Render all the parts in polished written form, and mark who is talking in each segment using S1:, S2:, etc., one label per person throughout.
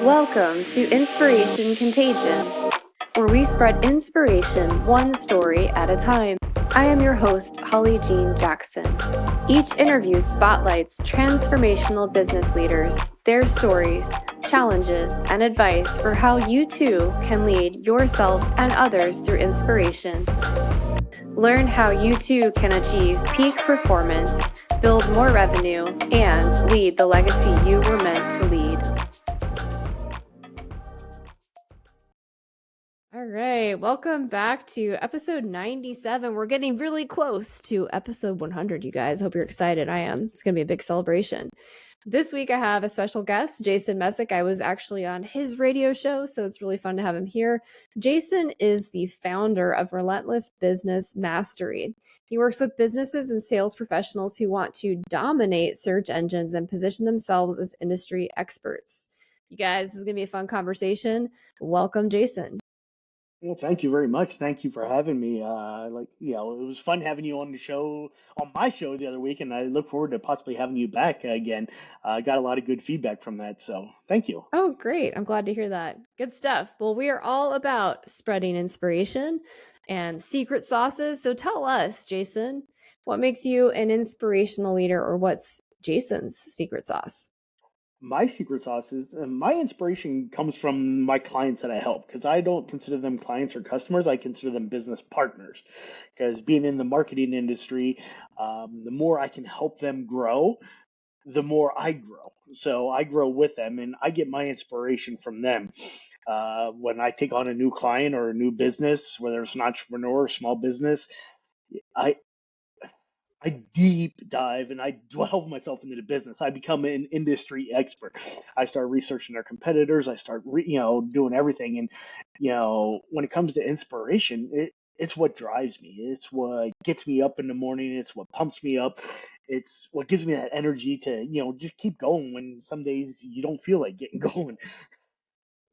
S1: Welcome to Inspiration Contagion, where we spread inspiration one story at a time. I am your host, Holly Jean Jackson. Each interview spotlights transformational business leaders, their stories, challenges, and advice for how you too can lead yourself and others through inspiration. Learn how you too can achieve peak performance, build more revenue, and lead the legacy you were meant to lead. All right, welcome back to episode 97. We're getting really close to episode 100, you guys. Hope you're excited. I am. It's going to be a big celebration. This week I have a special guest, Jason Messick. I was actually on his radio show, so it's really fun to have him here. Jason is the founder of Relentless Business Mastery. He works with businesses and sales professionals who want to dominate search engines and position themselves as industry experts. You guys, this is going to be a fun conversation. Welcome, Jason.
S2: Well, thank you very much. Thank you for having me. It was fun having you on the show, on my show the other week, and I look forward to possibly having you back again. I got a lot of good feedback from that, so thank you.
S1: Oh, great. I'm glad to hear that. Good stuff. Well, we are all about spreading inspiration and secret sauces. So tell us, Jason, what makes you an inspirational leader, or what's Jason's secret sauce?
S2: My secret sauce is my inspiration comes from my clients that I help because I don't consider them clients or customers. I consider them business partners because being in the marketing industry, the more I can help them grow, the more I grow. So I grow with them and I get my inspiration from them. When I take on a new client or a new business, whether it's an entrepreneur or small business, I I deep dive and I delve myself into the business. I become an industry expert. I start researching their competitors. I start, doing everything. And when it comes to inspiration, it's what drives me. It's what gets me up in the morning. It's what pumps me up. It's what gives me that energy to, just keep going when some days you don't feel like getting going.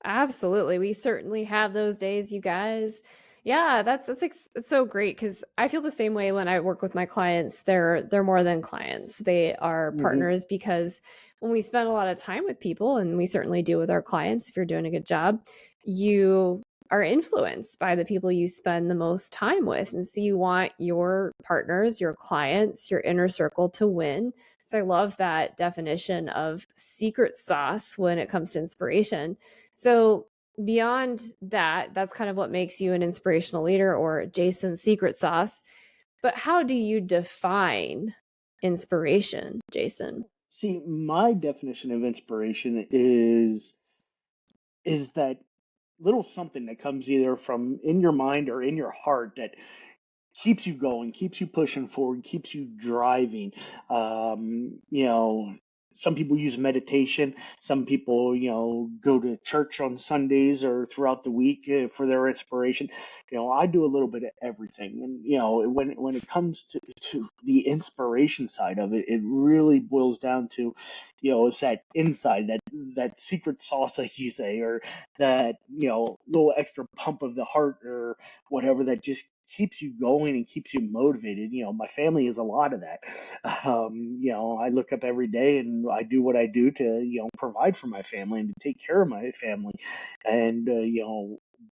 S1: Absolutely. We certainly have those days, you guys. Yeah, it's so great because I feel the same way when I work with my clients. They're more than clients. They are
S2: Hmm.
S1: partners because when we spend a lot of time with people, and we certainly do with our clients, if you're doing a good job, you are influenced by the people you spend the most time with. And so you want your partners, your clients, your inner circle to win. So I love that definition of secret sauce when it comes to inspiration. So beyond that, that's kind of what makes you an inspirational leader, or Jason's secret sauce. But how do you define inspiration, Jason?
S2: See, my definition of inspiration is that little something that comes either from in your mind or in your heart that keeps you going, keeps you pushing forward, keeps you driving. Um, you know, some people use meditation. Some people, go to church on Sundays or throughout the week for their inspiration. I do a little bit of everything, and when it comes to the inspiration side of it, it really boils down to, it's that inside, that secret sauce, like you say, or that little extra pump of the heart or whatever that just keeps you going and keeps you motivated. My family is a lot of that. I look up every day and I do what I do to, provide for my family and to take care of my family and,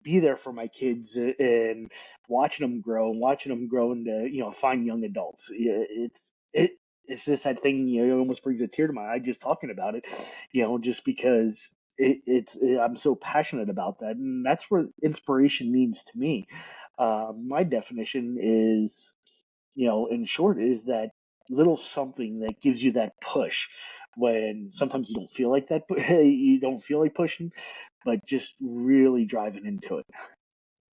S2: be there for my kids and watching them grow into, fine young adults. It's just that thing, it almost brings a tear to my eye just talking about it, just because I'm so passionate about that. And that's where inspiration means to me. My definition is, in short, is that little something that gives you that push when sometimes you don't feel like that, you don't feel like pushing, but just really driving into it.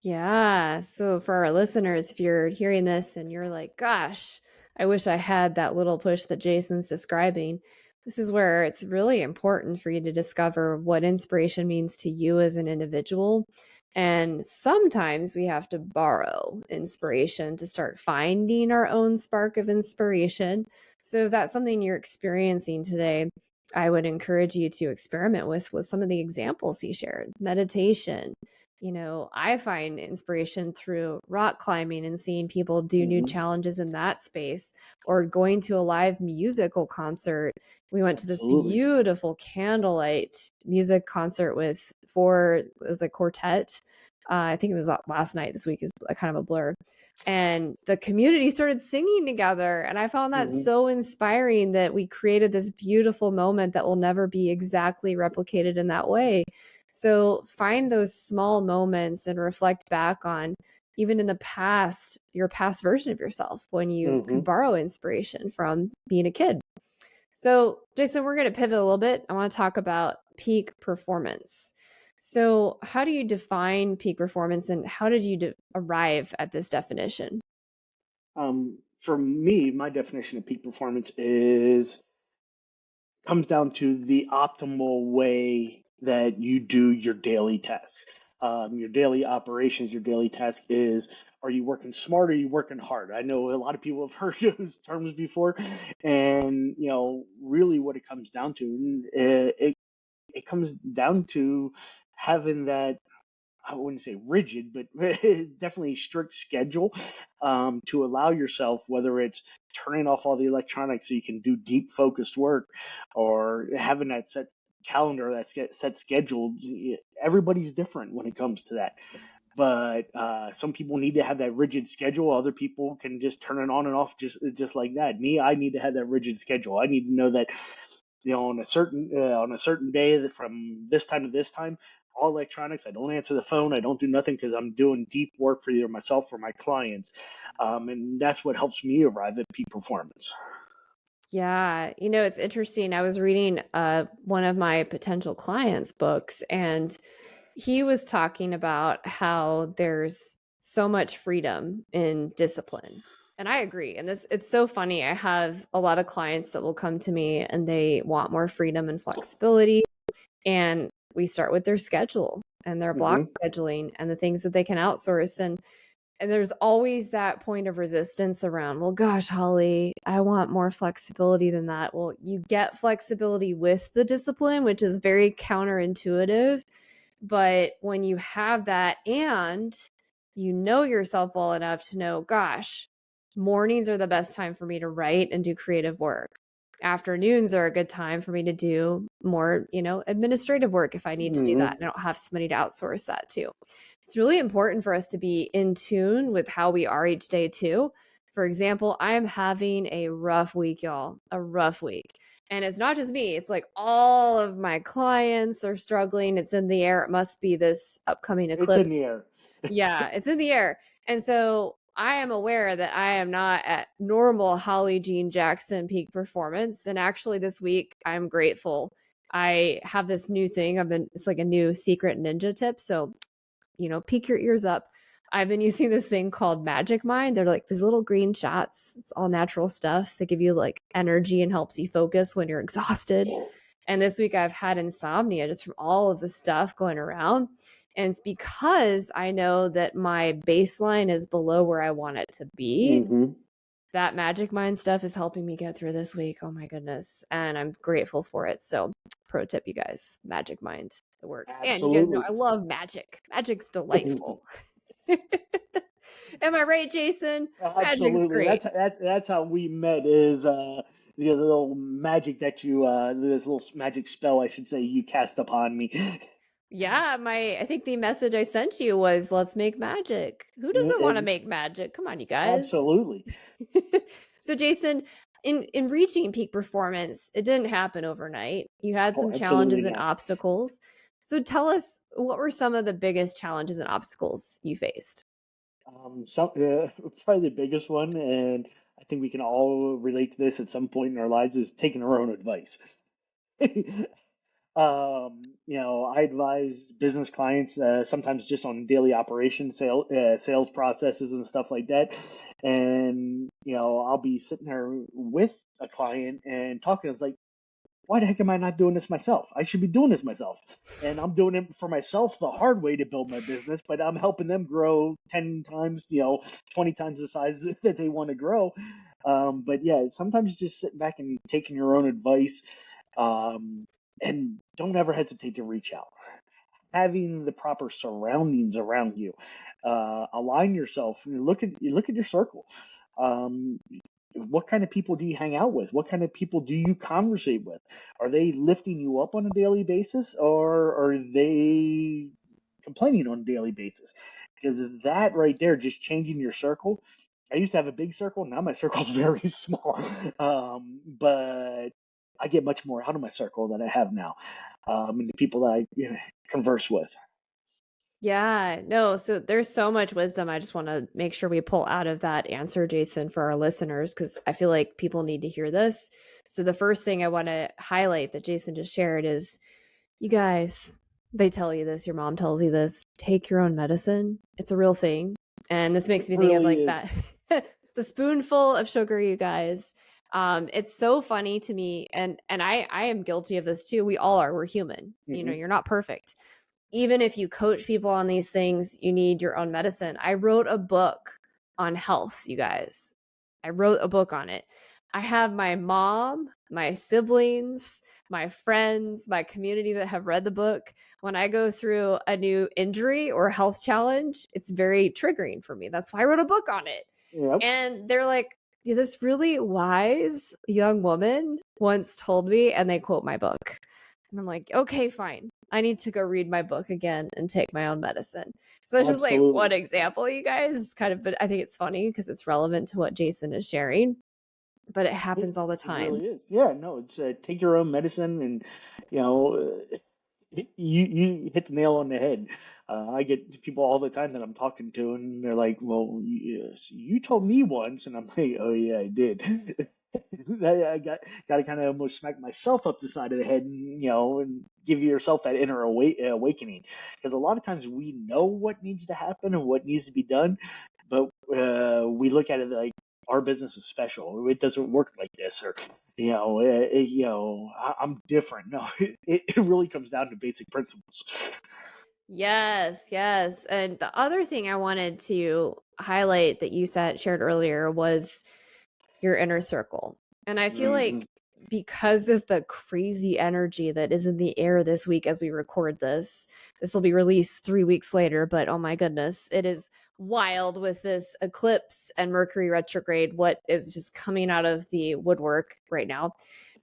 S1: Yeah. So for our listeners, if you're hearing this and you're like, gosh, I wish I had that little push that Jason's describing, this is where it's really important for you to discover what inspiration means to you as an individual. And sometimes we have to borrow inspiration to start finding our own spark of inspiration. So if that's something you're experiencing today, I would encourage you to experiment with some of the examples he shared: meditation, I find inspiration through rock climbing and seeing people do new
S2: Hmm.
S1: challenges in that space, or going to a live musical concert. We went to this
S2: Absolutely.
S1: beautiful candlelight music concert with it was a quartet. I think it was last night. This week is a kind of a blur. And the community started singing together. And I found that
S2: Hmm.
S1: so inspiring that we created this beautiful moment that will never be exactly replicated in that way. So find those small moments and reflect back on, even in the past, your past version of yourself when you
S2: Hmm.
S1: could borrow inspiration from being a kid. So, Jason, we're going to pivot a little bit. I want to talk about peak performance. So, how do you define peak performance and how did you arrive at this definition?
S2: For me, my definition of peak performance is comes down to the optimal way that you do your daily tasks. Your daily operations, your daily task is, are you working smart or are you working hard? I know a lot of people have heard those terms before, and really what it comes down to, it comes down to having that, I wouldn't say rigid, but definitely strict schedule, to allow yourself, whether it's turning off all the electronics so you can do deep focused work, or having that set calendar, that set schedule. Everybody's different when it comes to that. But some people need to have that rigid schedule. Other people can just turn it on and off just like that. Me, I need to have that rigid schedule. I need to know that on a certain day, that from this time to this time, all electronics. I don't answer the phone. I don't do nothing because I'm doing deep work for either myself or my clients, and that's what helps me arrive at peak performance.
S1: Yeah, it's interesting. I was reading one of my potential clients' books, and he was talking about how there's so much freedom in discipline. And I agree. And it's so funny. I have a lot of clients that will come to me and they want more freedom and flexibility. And we start with their schedule and their block
S2: Hmm.
S1: scheduling and the things that they can outsource. And there's always that point of resistance around, well, gosh, Holly, I want more flexibility than that. Well, you get flexibility with the discipline, which is very counterintuitive. But when you have that and you know yourself well enough to know, gosh, mornings are the best time for me to write and do creative work. Afternoons are a good time for me to do more, administrative work if I need to do that.
S2: Hmm.
S1: And I don't have somebody to outsource that to. It's really important for us to be in tune with how we are each day, too. For example, I am having a rough week, y'all, a rough week. And it's not just me, it's like all of my clients are struggling. It's in the air. It must be this upcoming
S2: It's in
S1: eclipse.
S2: the air.
S1: Yeah, it's in the air. And so I am aware that I am not at normal Holly Jean Jackson peak performance. And actually, this week, I'm grateful. I have this new thing. It's like a new secret ninja tip. So peek your ears up. I've been using this thing called Magic Mind. They're like these little green shots. It's all natural stuff that give you like energy and helps you focus when you're exhausted. And this week I've had insomnia just from all of the stuff going around. And it's because I know that my baseline is below where I want it to be.
S2: Hmm.
S1: That Magic Mind stuff is helping me get through this week. Oh my goodness. And I'm grateful for it. So, pro tip, you guys, Magic Mind. It works. And you guys know
S2: Absolutely.
S1: I love magic. Magic's delightful. Am I right, Jason? Magic's
S2: Absolutely.
S1: great.
S2: That's how we met. Is the little magic that this little magic spell, I should say, you cast upon me.
S1: Yeah, I think the message I sent you was let's make magic. Who doesn't want to make magic? Come on, you guys.
S2: Absolutely.
S1: So Jason, in reaching peak performance, it didn't happen overnight. You had
S2: Oh,
S1: some challenges
S2: absolutely
S1: and
S2: not.
S1: obstacles. So tell us, what were some of the biggest challenges and obstacles you faced?
S2: Probably the biggest one, and I think we can all relate to this at some point in our lives, is taking our own advice. I advise business clients, sometimes just on daily operations, sales processes and stuff like that. And I'll be sitting there with a client and talking. It's like, why the heck am I not doing this myself? I should be doing this myself. And I'm doing it for myself the hard way to build my business, but I'm helping them grow 10 times, 20 times the size that they want to grow. But yeah, sometimes just sitting back and taking your own advice, um, and don't ever hesitate to reach out. having the proper surroundings around you. Align yourself. You look at your circle. Um, what kind of people do you hang out with? What kind of people do you conversate with? Are they lifting you up on a daily basis, or are they complaining on a daily basis? Because that right there, just changing your circle. I used to have a big circle. Now my circle's very small. But I get much more out of my circle than I have now, and the people that I converse with.
S1: Yeah, no, so there's so much wisdom I just want to make sure we pull out of that answer, Jason, for our listeners, because I feel like people need to hear this. So, the first thing I want to highlight that Jason just shared is you guys, they tell you this, your mom tells you this, take your own medicine. It's a real thing. And this
S2: It
S1: makes me think of
S2: really
S1: like
S2: is.
S1: that the spoonful of sugar, you guys. It's so funny to me, and I am guilty of this too. We all are. We're human. You know,
S2: Hmm.
S1: you're not perfect. Even if you coach people on these things, you need your own medicine. I wrote a book on health, you guys. I wrote a book on it. I have my mom, my siblings, my friends, my community that have read the book. When I go through a new injury or health challenge, it's very triggering for me. That's why I wrote a book on it.
S2: Yep.
S1: And they're like, "Yeah, this really wise young woman once told me," and they quote my book. And I'm like, okay, fine. I need to go read my book again and take my own medicine. So that's just like one
S2: Absolutely.
S1: example, you guys. It's kind of, but I think it's funny because it's relevant to what Jason is sharing, but it
S2: It,
S1: happens all the
S2: it
S1: time.
S2: really is. Yeah, no, it's take your own medicine, and you know, you hit the nail on the head. I get people all the time that I'm talking to, and they're like, "Well, you told me once," and I'm like, "Oh yeah, I did." I got to kind of almost smack myself up the side of the head, and and give yourself that inner awakening. Because a lot of times we know what needs to happen and what needs to be done, but we look at it like our business is special. It doesn't work like this, or I'm different. No, it really comes down to basic principles.
S1: Yes, yes. And the other thing I wanted to highlight that you said shared earlier was your inner circle. And I feel
S2: Hmm.
S1: like because of the crazy energy that is in the air this week as we record this, this will be released 3 weeks later, but oh my goodness, it is wild with this eclipse and Mercury retrograde, what is just coming out of the woodwork right now.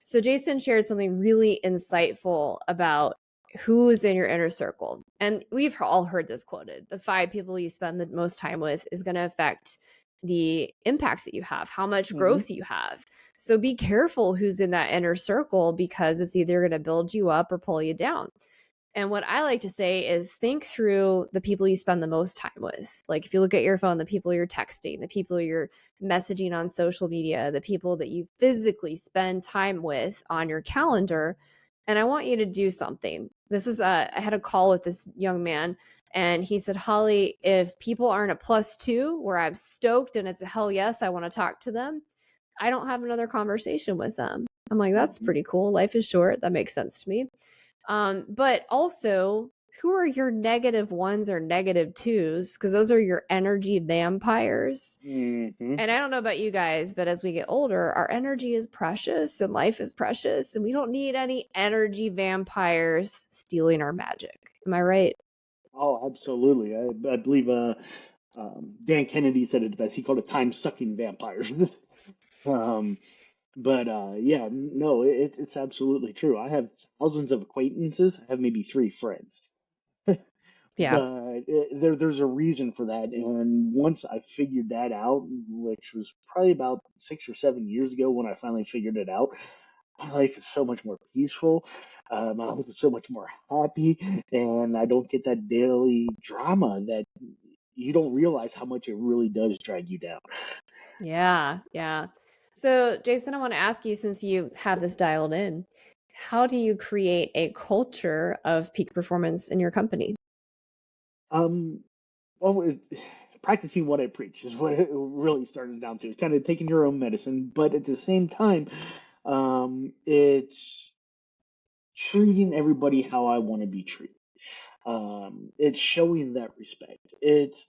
S1: So, Jason shared something really insightful about who's in your inner circle. And we've all heard this quoted: the 5 people you spend the most time with is going to affect the impact that you have, how much
S2: Hmm.
S1: growth you have. So be careful who's in that inner circle because it's either going to build you up or pull you down. And what I like to say is think through the people you spend the most time with. Like if you look at your phone, the people you're texting, the people you're messaging on social media, the people that you physically spend time with on your calendar. And I want you to do something. I had a call with this young man and he said, Holly, if people aren't a +2 where I'm stoked and it's a hell yes, I want to talk to them, I don't have another conversation with them. I'm like, that's
S2: Hmm.
S1: pretty cool. Life is short. That makes sense to me. But also, who are your -1s or -2s? Because those are your energy vampires.
S2: Hmm.
S1: And I don't know about you guys, but as we get older, our energy is precious and life is precious, and we don't need any energy vampires stealing our magic. Am I right?
S2: Oh, absolutely. I believe Dan Kennedy said it best. He called it time sucking vampires. um, but yeah, no, it's absolutely true. I have thousands of acquaintances. I have maybe three friends.
S1: Yeah.
S2: But there's a reason for that, and once I figured that out, which was probably about 6 or 7 years ago when I finally figured it out, my life is so much more peaceful. My life is so much more happy, and I don't get that daily drama that you don't realize how much it really does drag you down.
S1: Yeah. Yeah. So, Jason, I want to ask you, since you have this dialed in, how do you create a culture of peak performance in your company?
S2: Um, well, practicing what I preach is what it really started down to. It's kind of taking your own medicine, but at the same time, it's treating everybody how I want to be treated. It's showing that respect. It's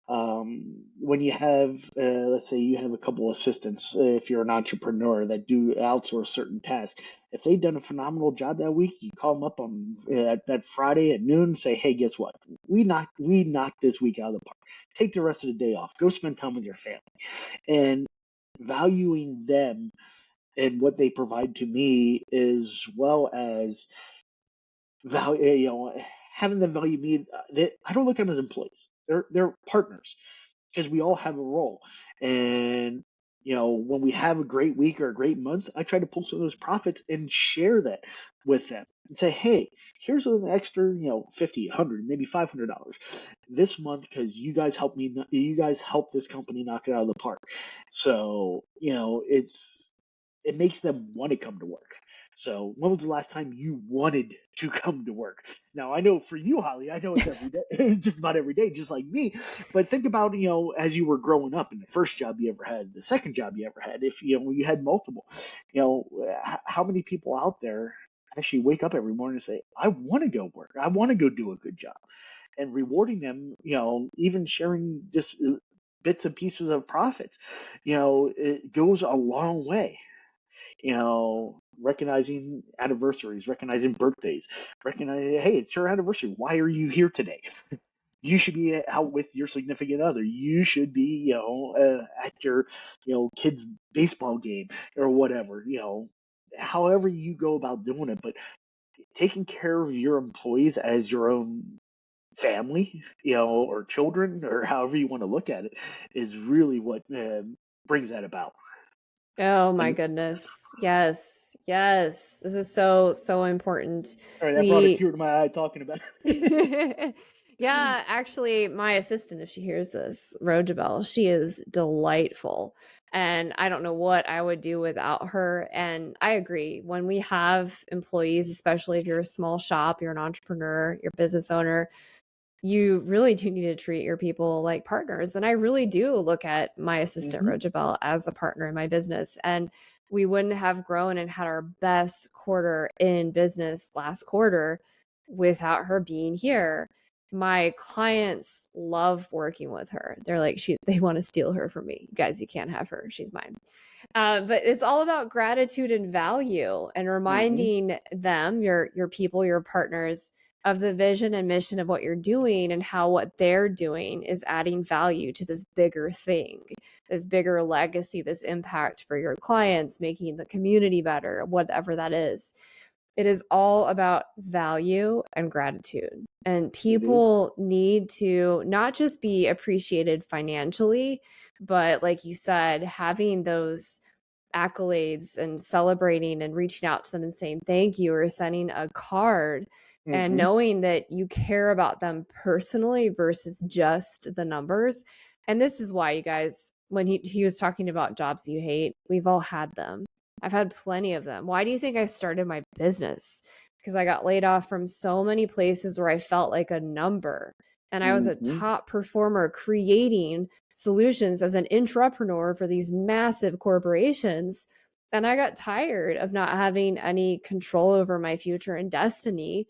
S2: When you have, let's say you have a couple assistants, if you're an entrepreneur that do outsource certain tasks, if they've done a phenomenal job that week, you call them up on that Friday at noon and say, hey, guess what? We knocked this week out of the park. Take the rest of the day off. Go spend time with your family. And valuing them and what they provide to me, as well as value, having them value me. I don't look at them as employees. They're partners because we all have a role. And when we have a great week or a great month, I try to pull some of those profits and share that with them and say, hey, here's an extra, 50, 100, maybe $500 this month because you guys helped me. You guys helped this company knock it out of the park. So it makes them want to come to work. So when was the last time you wanted to come to work? Now I know for you, Holly, I know it's every day, just about every day, just like me. But think about, as you were growing up, in the first job you ever had, the second job you ever had, if you had multiple, how many people out there actually wake up every morning and say, I want to go work, I want to go do a good job, and rewarding them, even sharing just bits and pieces of profits, it goes a long way. Recognizing anniversaries, recognizing birthdays, recognizing, hey, it's your anniversary. Why are you here today? You should be out with your significant other. You should be, at your, kid's baseball game or whatever, however you go about doing it. But taking care of your employees as your own family, or children, or however you want to look at it, is really what brings that about.
S1: Oh my
S2: And
S1: goodness. Yes. Yes. This is so, so important.
S2: sorry, that brought a
S1: We
S2: tear to my eye talking about it.
S1: Yeah, actually, my assistant, if she hears this, Rojabelle, she is delightful. And I don't know what I would do without her. And I agree. When we have employees, especially if you're a small shop, you're an entrepreneur, you're a business owner, you really do need to treat your people like partners. And I really do look at my assistant,
S2: Hmm.
S1: Rojabelle, as a partner in my business. And we wouldn't have grown and had our best quarter in business last quarter without her being here. My clients love working with her. They're like, they want to steal her from me. Guys, you can't have her. She's mine. But it's all about gratitude and value and
S2: Hmm.
S1: reminding them, your people, your partners, of the vision and mission of what you're doing and how what they're doing is adding value to this bigger thing, this bigger legacy, this impact for your clients, making the community better, whatever that is. It is all about value and gratitude. And
S2: It is.
S1: people need to not just be appreciated financially, but like you said, having those accolades and celebrating and reaching out to them and saying thank you or sending a card and
S2: Hmm.
S1: knowing that you care about them personally versus just the numbers. And this is why, you guys, when he was talking about jobs you hate, we've all had them. I've had plenty of them. Why do you think I started my business? Because I got laid off from so many places where I felt like a number. And I was a
S2: Hmm.
S1: top performer creating solutions as an entrepreneur for these massive corporations. And I got tired of not having any control over my future and destiny.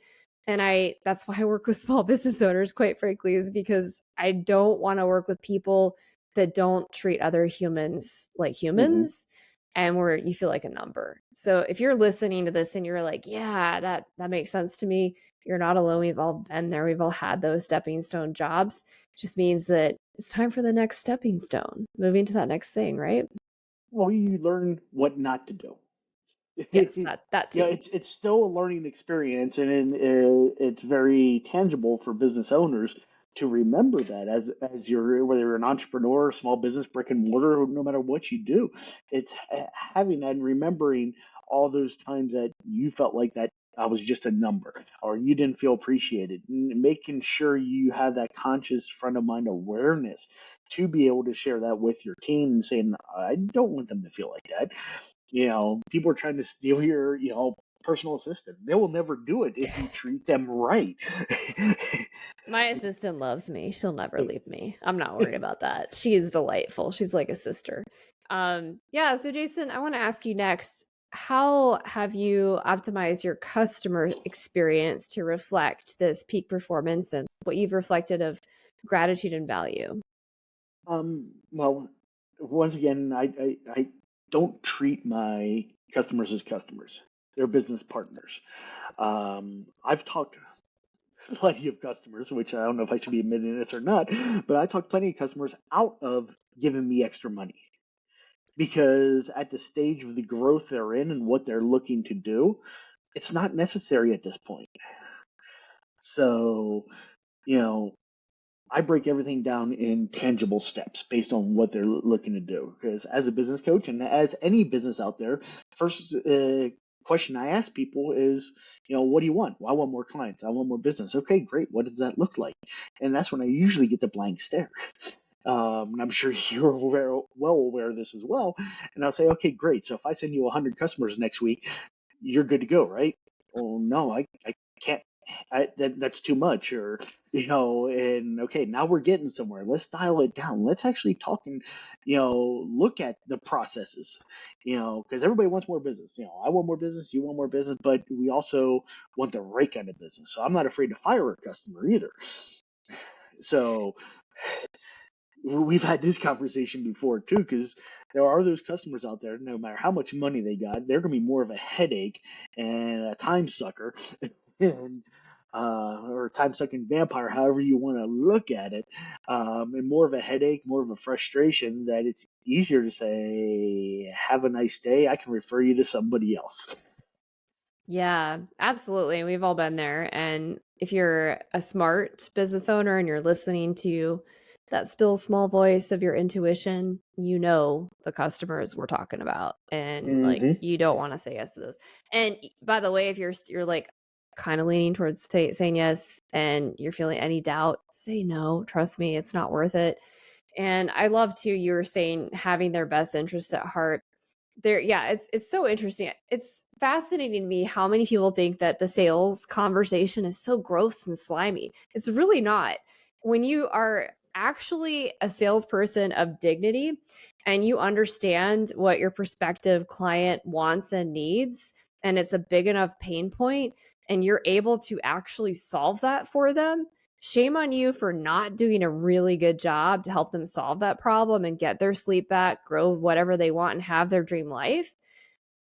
S1: And that's why I work with small business owners, quite frankly, is because I don't want to work with people that don't treat other humans like
S2: Hmm.
S1: humans and where you feel like a number. So if you're listening to this and you're like, yeah, that makes sense to me, you're not alone. We've all been there. We've all had those stepping stone jobs. It just means that it's time for the next stepping stone, moving to that next thing, right?
S2: Well, you learn what not to do.
S1: Yes, that too.
S2: It's still a learning experience, and it's very tangible for business owners to remember that as you're, whether you're an entrepreneur, small business, brick and mortar, no matter what you do, it's having that and remembering all those times that you felt like that I was just a number or you didn't feel appreciated, and making sure you have that conscious front of mind awareness to be able to share that with your team and saying, I don't want them to feel like that. People are trying to steal your, personal assistant. They will never do it if you treat them right.
S1: My assistant loves me. She'll never leave me. I'm not worried about that. She is delightful. She's like a sister. Yeah. So, Jason, I want to ask you next, how have you optimized your customer experience to reflect this peak performance and what you've reflected of gratitude and value?
S2: Well, once again, I don't treat my customers as customers. They're business partners. I've talked plenty of customers, which I don't know if I should be admitting this or not, but I talked plenty of customers out of giving me extra money because at the stage of the growth they're in and what they're looking to do, it's not necessary at this point. So, you know, I break everything down in tangible steps based on what they're looking to do. Because as a business coach and as any business out there, first question I ask people is, what do you want? Well, I want more clients. I want more business. Okay, great. What does that look like? And that's when I usually get the blank stare. And I'm sure you're well aware of this as well. And I'll say, okay, great. So if I send you 100 customers next week, you're good to go, right? Oh, no, I can't. That's too much, or and okay, now we're getting somewhere. Let's dial it down. Let's actually talk and look at the processes, because everybody wants more business. I want more business, you want more business, but we also want the right kind of business. So I'm not afraid to fire a customer either. So we've had this conversation before too, because there are those customers out there, no matter how much money they got, they're going to be more of a headache and a time sucker and or time sucking vampire, however you want to look at it, and more of a headache, more of a frustration, that it's easier to say, have a nice day, I can refer you to somebody else.
S1: Yeah, absolutely. We've all been there. And if you're a smart business owner and you're listening to that still small voice of your intuition, you know the customers we're talking about. And like
S2: Hmm.
S1: you don't want to say yes to this. And by the way, if you're like kind of leaning towards saying yes and you're feeling any doubt, say no. Trust me, it's not worth it. And I love too, you were saying having their best interest at heart there. Yeah, it's so interesting. It's fascinating to me how many people think that the sales conversation is so gross and slimy. It's really not. When you are actually a salesperson of dignity and you understand what your prospective client wants and needs, and it's a big enough pain point, and you're able to actually solve that for them, shame on you for not doing a really good job to help them solve that problem and get their sleep back, grow whatever they want, and have their dream life.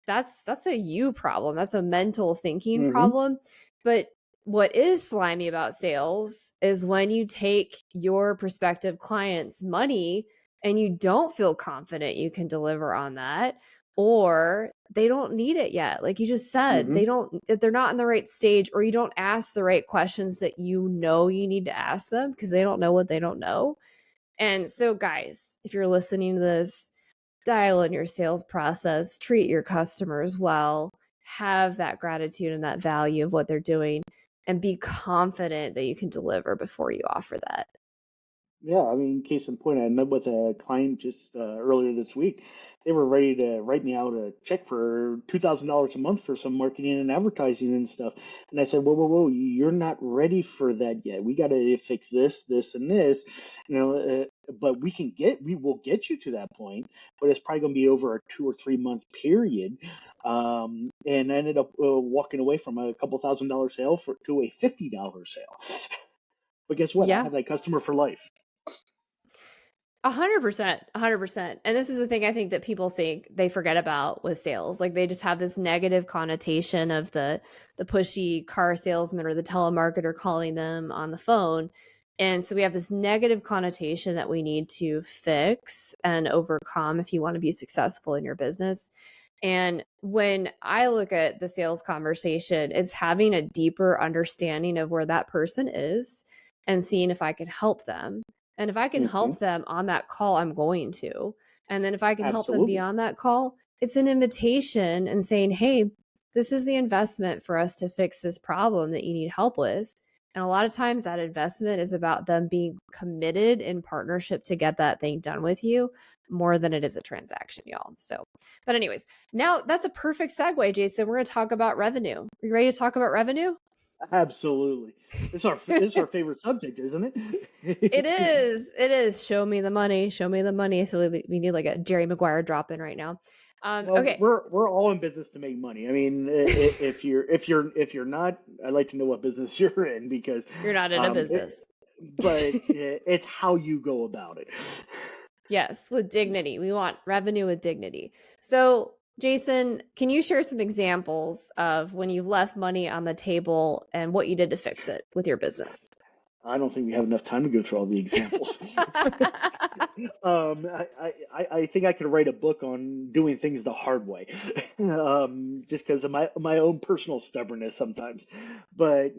S1: That's a you problem. That's a mental thinking
S2: Hmm.
S1: problem. But what is slimy about sales is when you take your prospective client's money and you don't feel confident you can deliver on that, or they don't need it yet. Like you just said,
S2: Hmm.
S1: they're not in the right stage, or you don't ask the right questions that you know you need to ask them because they don't know what they don't know. And so, guys, if you're listening to this, dial in your sales process, treat your customers well, have that gratitude and that value of what they're doing, and be confident that you can deliver before you offer that.
S2: Yeah, I mean, case in point, I met with a client just earlier this week. They were ready to write me out a check for $2,000 a month for some marketing and advertising and stuff. And I said, whoa, whoa, whoa, you're not ready for that yet. We got to fix this, this, and this. But we will get you to that point. But it's probably going to be over a 2 or 3 month period. And I ended up walking away from a couple $1,000 sale to a $50 sale. But guess what? I
S1: Yeah.
S2: have that customer for life.
S1: 100%, 100%. And this is the thing I think that people think they forget about with sales. Like they just have this negative connotation of the pushy car salesman or the telemarketer calling them on the phone. And so we have this negative connotation that we need to fix and overcome if you want to be successful in your business. And when I look at the sales conversation, it's having a deeper understanding of where that person is and seeing if I can help them. And if I can
S2: Hmm.
S1: help them on that call, I'm going to. And then if I can help them
S2: Absolutely.
S1: beyond that call, it's an invitation and saying, hey, this is the investment for us to fix this problem that you need help with. And a lot of times that investment is about them being committed in partnership to get that thing done with you more than it is a transaction, y'all. So, but anyways, now that's a perfect segue, Jason. We're going to talk about revenue. Are you ready to talk about revenue?
S2: Absolutely. It's our favorite subject, isn't
S1: It
S2: it?
S1: is. It is. Show me the money. Show me the money. I feel like we need like a Jerry Maguire drop in right now.
S2: Well,
S1: Okay.
S2: we're all in business to make money. I mean, if you're not, I'd like to know what business you're in because
S1: You're not in a
S2: um, it,
S1: business.
S2: but it's how you go about it.
S1: Yes, with dignity. We want revenue with dignity. So, Jason, can you share some examples of when you've left money on the table and what you did to fix it with your business?
S2: I don't think we have enough time to go through all the examples. I think I could write a book on doing things the hard way, just because of my own personal stubbornness sometimes. But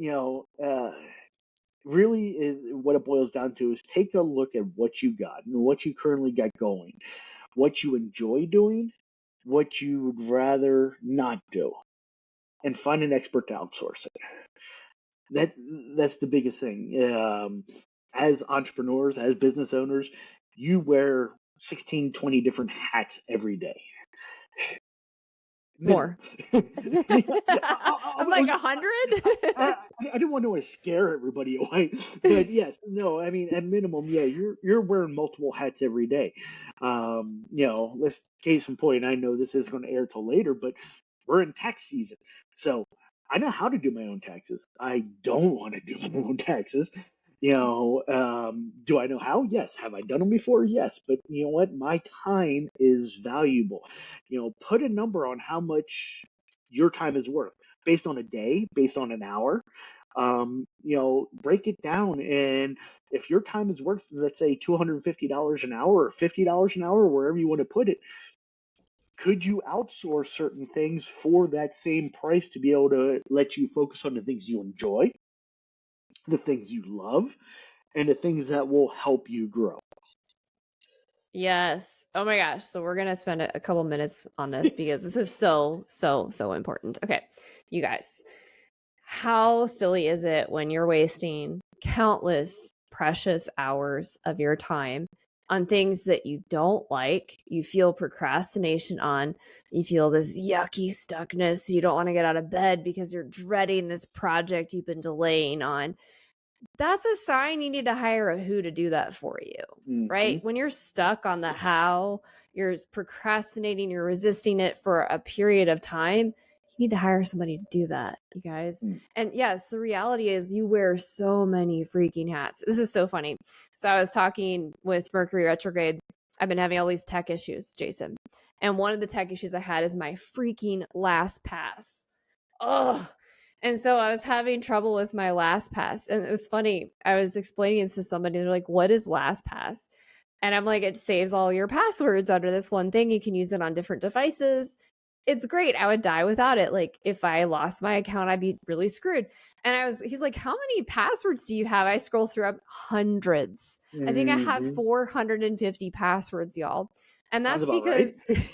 S2: really, what it boils down to is take a look at what you got and what you currently got going, what you enjoy doing, what you would rather not do, and find an expert to outsource it. That that's the biggest thing. As entrepreneurs, as business owners, you wear 16, 20 different hats every day. Minimum.
S1: More. I'm like 100.
S2: I didn't want to scare everybody away, but yes, no, I mean at minimum, yeah, you're wearing multiple hats every day. Let's case in point. I know this is going to air till later, but we're in tax season, so I know how to do my own taxes. I don't want to do my own taxes. Do I know how? Yes. Have I done them before? Yes. But you know what? My time is valuable. Put a number on how much your time is worth based on a day, based on an hour. Break it down. And if your time is worth, let's say, $250 an hour or $50 an hour, wherever you want to put it, could you outsource certain things for that same price to be able to let you focus on the things you enjoy, the things you love, and the things that will help you grow?
S1: Yes. Oh my gosh. So we're going to spend a couple minutes on this because this is so, so, so important. Okay. You guys, how silly is it when you're wasting countless precious hours of your time on things that you don't like, you feel procrastination on, you feel this yucky stuckness, you don't want to get out of bed because you're dreading this project you've been delaying on? That's a sign you need to hire a who to do that for you, right?
S2: Hmm.
S1: When you're stuck on the how, you're procrastinating, you're resisting it for a period of time, you need to hire somebody to do that, you guys. And yes, the reality is you wear so many freaking hats. This is so funny. So I was talking with Mercury retrograde. I've been having all these tech issues, Jason. And one of the tech issues I had is my freaking LastPass. Ugh. And so I was having trouble with my LastPass. And it was funny. I was explaining this to somebody. They're like, what is LastPass? And I'm like, it saves all your passwords under this one thing. You can use it on different devices. It's great. I would die without it. Like if I lost my account, I'd be really screwed. And he's like, how many passwords do you have? I scroll through hundreds. I think I have
S2: Hmm.
S1: 450 passwords, y'all. And
S2: Sounds
S1: that's
S2: about right.
S1: because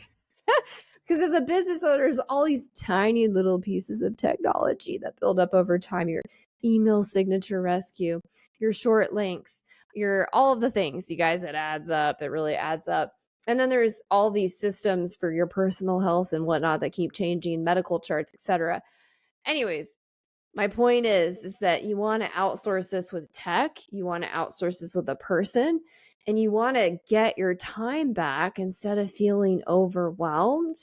S1: because as a business owner, there's all these tiny little pieces of technology that build up over time. Your email signature rescue, your short links, your all of the things, you guys, it adds up. It really adds up. And then there's all these systems for your personal health and whatnot that keep changing, medical charts, etc. Anyways, my point is that you want to outsource this with tech, you want to outsource this with a person, and you want to get your time back instead of feeling overwhelmed.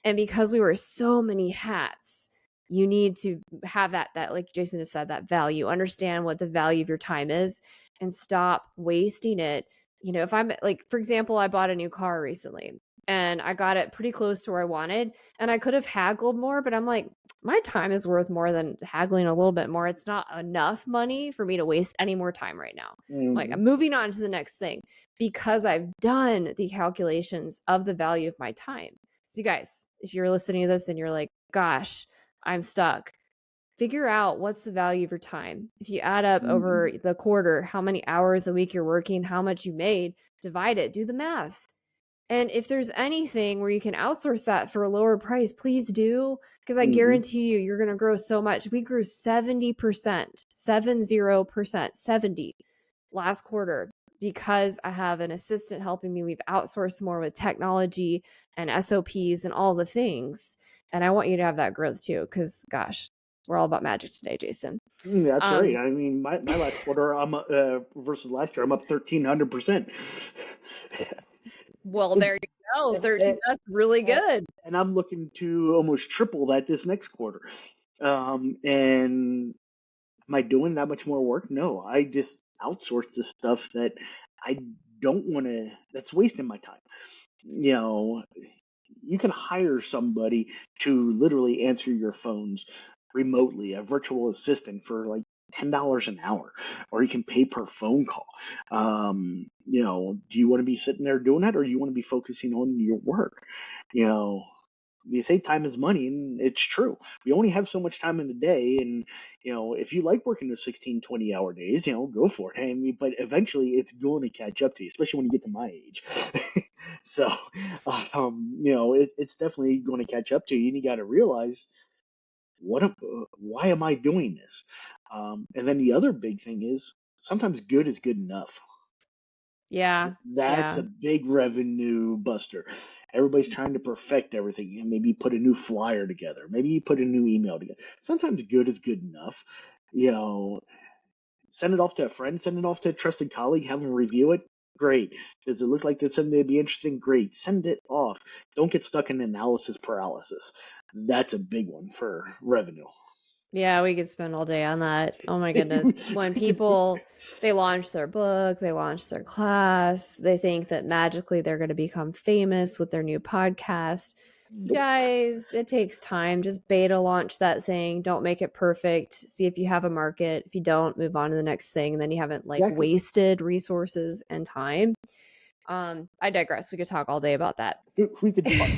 S1: And because we wear so many hats, you need to have that like Jason just said, that value, understand what the value of your time is and stop wasting it. If I'm like, for example, I bought a new car recently and I got it pretty close to where I wanted, and I could have haggled more, but I'm like, my time is worth more than haggling a little bit more. It's not enough money for me to waste any more time right now. Like,
S2: Hmm.
S1: I'm moving on to the next thing because I've done the calculations of the value of my time. So you guys, if you're listening to this and you're like, gosh, I'm stuck, figure out what's the value of your time. If you add up
S2: Hmm.
S1: over the quarter, how many hours a week you're working, how much you made, divide it, do the math. And if there's anything where you can outsource that for a lower price, please do. Because I
S2: Hmm.
S1: guarantee you, you're going to grow so much. We grew 70%, 70%, 70 last quarter because I have an assistant helping me. We've outsourced more with technology and SOPs and all the things. And I want you to have that growth too. Because gosh, we're all about magic today, Jason.
S2: That's right.
S1: Um,
S2: I mean, my last quarter, I'm versus last year, I'm up 1,300%.
S1: well,
S2: and,
S1: there you go.
S2: and,
S1: 13.
S2: and,
S1: That's really good.
S2: and I'm looking to almost triple that this next quarter. And am I doing that much more work? No, outsource the stuff that I don't want to, that's wasting my time. You know, you can hire somebody to literally answer your phones remotely, a virtual assistant for like $10 an hour, or you can pay per phone call. Do you want to be sitting there doing that, or do you want to be focusing on your work? You know, they say time is money, and it's true. We only have so much time in the day, and if you like working the 16, 20-hour days, go for it. But eventually it's going to catch up to you, especially when you get to my age. So it's definitely going to catch up to you, and you got to realize why am I doing this? And then the other big thing is sometimes good is good enough.
S1: Yeah.
S2: That's
S1: Yeah.
S2: a big revenue buster. Everybody's trying to perfect everything. Maybe put a new flyer together. Maybe you put a new email together. Sometimes good is good enough. Send it off to a friend, send it off to a trusted colleague, have them review it. Great. Does it look like there's something that'd be interesting? Great. Send it off. Don't get stuck in analysis paralysis. That's a big one for revenue.
S1: Yeah, we could spend all day on that. Oh my goodness. When
S2: We could-
S1: people they launch their book, they launch their class, they think that magically they're going to become famous with their new podcast. You
S2: Nope.
S1: guys, it takes time. Just beta launch that thing. Don't make it perfect. See if you have a market. If you don't, move on to the next thing. And then you haven't like
S2: Exactly.
S1: wasted resources and time. I digress. We could talk all day about that.
S2: We could talk.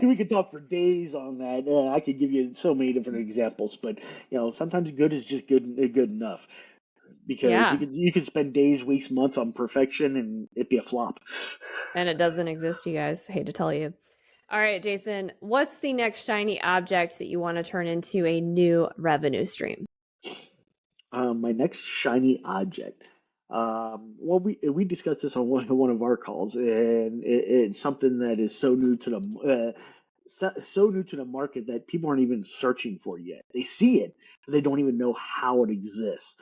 S2: We could talk for days on that. I could give you so many different examples, but sometimes good is just good enough, because you
S1: Yeah.
S2: could spend days, weeks, months on perfection and it'd be a flop.
S1: And it doesn't exist, you guys. Hate to tell you. All right, Jason, what's the next shiny object that you want to turn into a new revenue stream?
S2: My next shiny object. Well, we discussed this on one of our calls, and it's something that is so new to the so new to the market that people aren't even searching for yet. They see it, but they don't even know how it exists.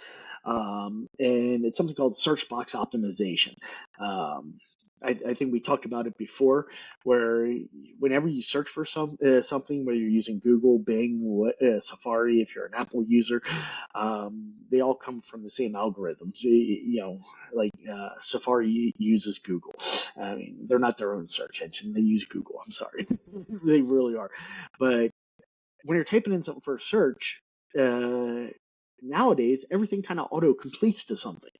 S2: And it's something called search box optimization. Um, I think we talked about it before, where whenever you search for something, whether you're using Google, Bing, Safari, if you're an Apple user, they all come from the same algorithms. Like Safari uses Google. I mean, they're not their own search engine; they use Google. I'm sorry, they really are. But when you're typing in something for a search, nowadays everything kind of auto completes to something.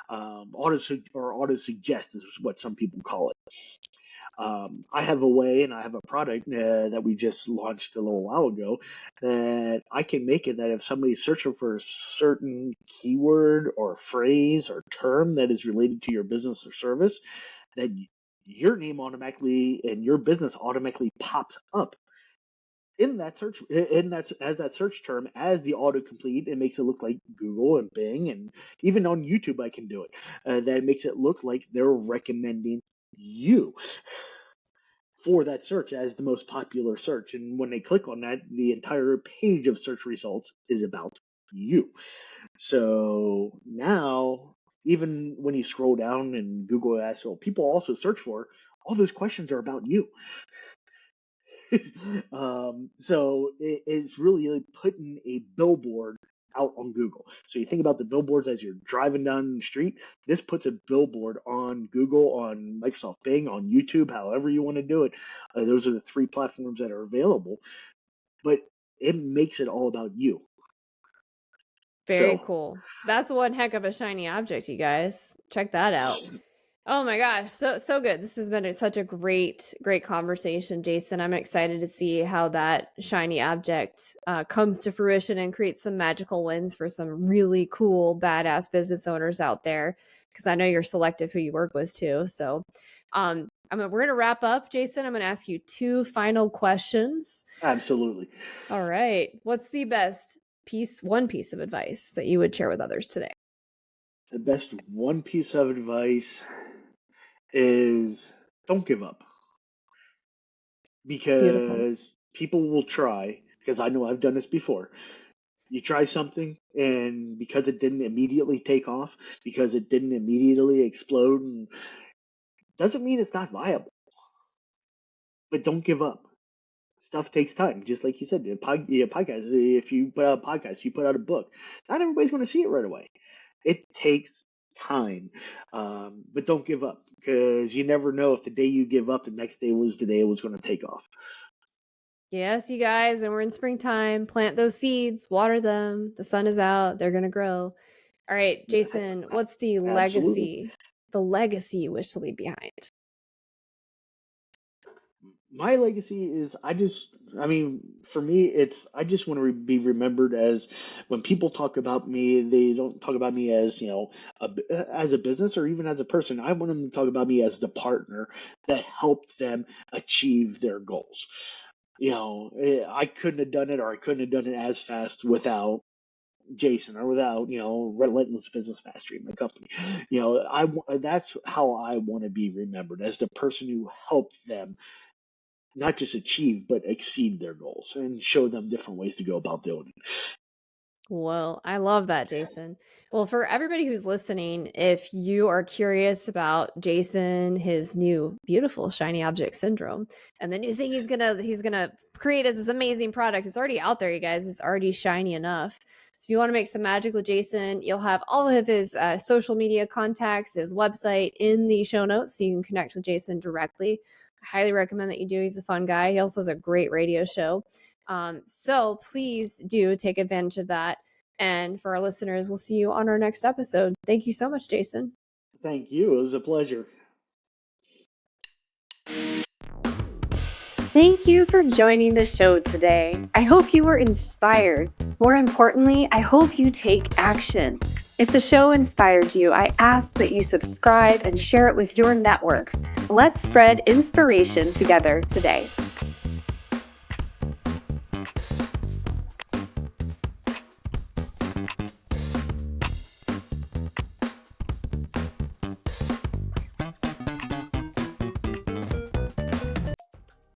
S2: Auto suggest is what some people call it. I have a way, and I have a product that we just launched a little while ago, that I can make it that if somebody's searching for a certain keyword or phrase or term that is related to your business or service, that your name automatically and your business automatically pops up in that search, in that as that search term, as the autocomplete. It makes it look like Google and Bing, and even on YouTube I can do it. That makes it look like they're recommending you for that search as the most popular search. And when they click on that, the entire page of search results is about you. So now, even when you scroll down and Google asks, well, people also search for, all those questions are about you. So it's really like putting a billboard out on Google. So you think about the billboards as you're driving down the street. This puts a billboard on Google, on Microsoft Bing, on YouTube, however you want to do it. Those are the three platforms that are available. But it makes it all about you.
S1: Very
S2: So
S1: cool. That's one heck of a shiny object, you guys. Check that out. Oh my gosh, so good. This has been such a great conversation, Jason. I'm excited to see how that shiny object comes to fruition and creates some magical wins for some really cool, badass business owners out there. Because I know you're selective who you work with too. So, we're gonna wrap up, Jason. I'm gonna ask you two final questions.
S2: absolutely.
S1: All right, what's the best one piece of advice that you would share with others today?
S2: The best one piece of advice is don't give up,
S1: Beautiful.
S2: because people will try, because I know I've done this before. You try something, and because it didn't immediately take off, because it didn't immediately explode, and doesn't mean it's not viable. But don't give up. Stuff takes time, just like you said. Podcast. If you put out a podcast, you put out a book. Not everybody's going to see it right away. It takes time. But don't give up, because you never know if the day you give up, the next day was the day it was going to take off.
S1: Yes, you guys, and we're in springtime. Plant those seeds, water them. The sun is out. They're going to grow. All right, Jason, what's the
S2: Absolutely.
S1: legacy you wish to leave behind?
S2: My legacy is, I mean, for me, I just want to be remembered as, when people talk about me, they don't talk about me as, as a business or even as a person. I want them to talk about me as the partner that helped them achieve their goals. I couldn't have done it, or I couldn't have done it as fast without Jason, or without, Relentless Business Mastery, my company. That's how I want to be remembered, as the person who helped them not just achieve, but exceed their goals, and show them different ways to go about doing it.
S1: Well, I love that, Jason. Well, for everybody who's listening, if you are curious about Jason, his new beautiful shiny object syndrome, and the new thing he's gonna create as this amazing product, it's already out there, you guys. It's already shiny enough. So if you want to make some magic with Jason, you'll have all of his social media contacts, his website in the show notes, so you can connect with Jason directly. I highly recommend that you do. He's a fun guy. He also has a great radio show. So please do take advantage of that. And for our listeners, we'll see you on our next episode. Thank you so much, Jason.
S2: Thank you. It was a pleasure.
S1: Thank you for joining the show today. I hope you were inspired. More importantly, I hope you take action. If the show inspired you, I ask that you subscribe and share it with your network. Let's spread inspiration together today.